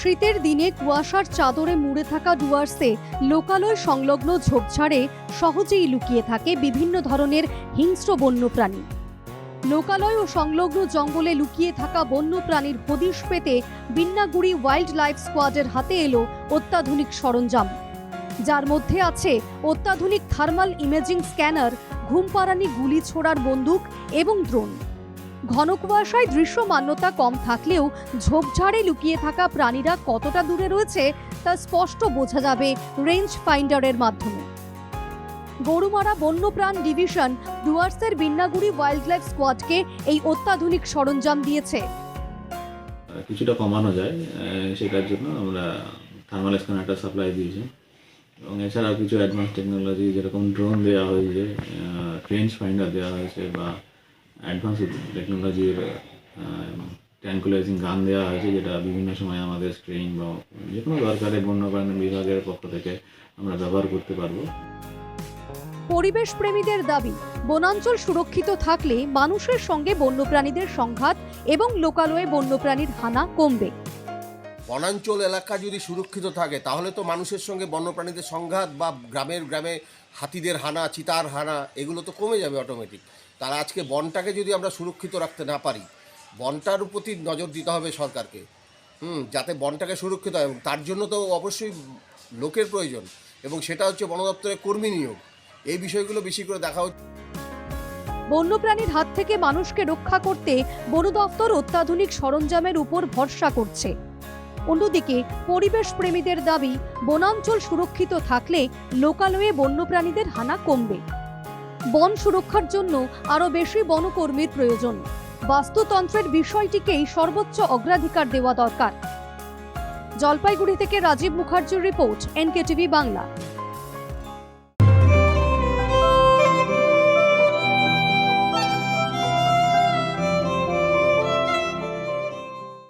শীতের দিনে কুয়াশার চাদরে মুড়ে থাকা ডুয়ার্সে লোকালয় সংলগ্ন ঝোপঝাড়ে সহজেই লুকিয়ে থাকে বিভিন্ন ধরনের হিংস্র বন্যপ্রাণী। লোকালয় ও সংলগ্ন জঙ্গলে লুকিয়ে থাকা বন্যপ্রাণীর হদিশ পেতে বিন্নাগুড়ি ওয়াইল্ড লাইফ স্কোয়াডের হাতে এলো অত্যাধুনিক সরঞ্জাম, যার মধ্যে আছে অত্যাধুনিক থার্মাল ইমেজিং স্ক্যানার, ঘুমপাড়ানি গুলি ছোড়ার বন্দুক এবং ড্রোন। ঘন কুয়াশায় দৃশ্যমান্যতা কম থাকলেও ঝোপঝাড়ে লুকিয়ে থাকা প্রাণীরা কতটা দূরে রয়েছে তা স্পষ্ট বোঝা যাবে রেঞ্জ ফাইন্ডারের মাধ্যমে। গরুমারা বন্যপ্রাণ ডিভিশন ডুয়ার্সের বিন্নাগুড়ি ওয়াইল্ড লাইফ স্কোয়াডকে এই অত্যাধুনিক সরঞ্জাম দিয়েছে। কিছুটা কমানো যায় সেটার জন্য আমরা থার্মাল স্ক্যানারটা সাপ্লাই দিয়েছি এবং এছাড়াও কিছু অ্যাডভান্স টেকনোলজি যেরকম ড্রোন দেওয়া হয়েছে, রেঞ্জ ফাইন্ডার দেওয়া হয়েছে বা অ্যাডভান্স টেকনোলজির ট্যাঙ্কুলাইজিং গান দেওয়া হয়েছে, যেটা বিভিন্ন সময় আমাদের স্ট্রেইন বা যে কোনো দরকারে বন্যপ্রাণী বিভাগের পক্ষ থেকে আমরা ব্যবহার করতে পারবো। পরিবেশ প্রেমীদের দাবি, বনাঞ্চল সুরক্ষিত থাকলে মানুষের সঙ্গে বন্যপ্রাণীদের সংঘাত এবং লোকালয়ে বন্যপ্রাণীর হানা কমবে। বনাঞ্চল এলাকা যদি সুরক্ষিত থাকে তাহলে তো মানুষের সঙ্গে বন্যপ্রাণীদের সংঘাত বা গ্রামে হাতিদের হানা, চিতার হানা এগুলো তো কমে যাবে অটোমেটিক। তারা আজকে বনটাকে যদি আমরা সুরক্ষিত রাখতে না পারি, বনটার প্রতি নজর দিতে হবে সরকারকে, যাতে বনটাকে সুরক্ষিত হয়। এবং তার জন্য তো অবশ্যই লোকের প্রয়োজন এবং সেটা হচ্ছে বন দপ্তরের কর্মী নিয়োগ। এই বিষয়গুলো বেশি করে দেখা হচ্ছে। বন্যপ্রাণীর হাত থেকে মানুষকে রক্ষা করতে বন দপ্তর অত্যাধুনিক সরঞ্জামের উপর ভরসা করছে। অন্যদিকে পরিবেশ প্রেমীদের দাবি, বনাঞ্চল সুরক্ষিত থাকলে লোকালয়ে বন্যপ্রাণীদের হানা কমবে। বন সুরক্ষার জন্য আরও বেশি বনকর্মীর প্রয়োজন। বাস্তুতন্ত্রের বিষয়টিকেই সর্বোচ্চ অগ্রাধিকার দেওয়া দরকার। জলপাইগুড়ি থেকে রাজীব মুখার্জির রিপোর্ট, NKTV বাংলা।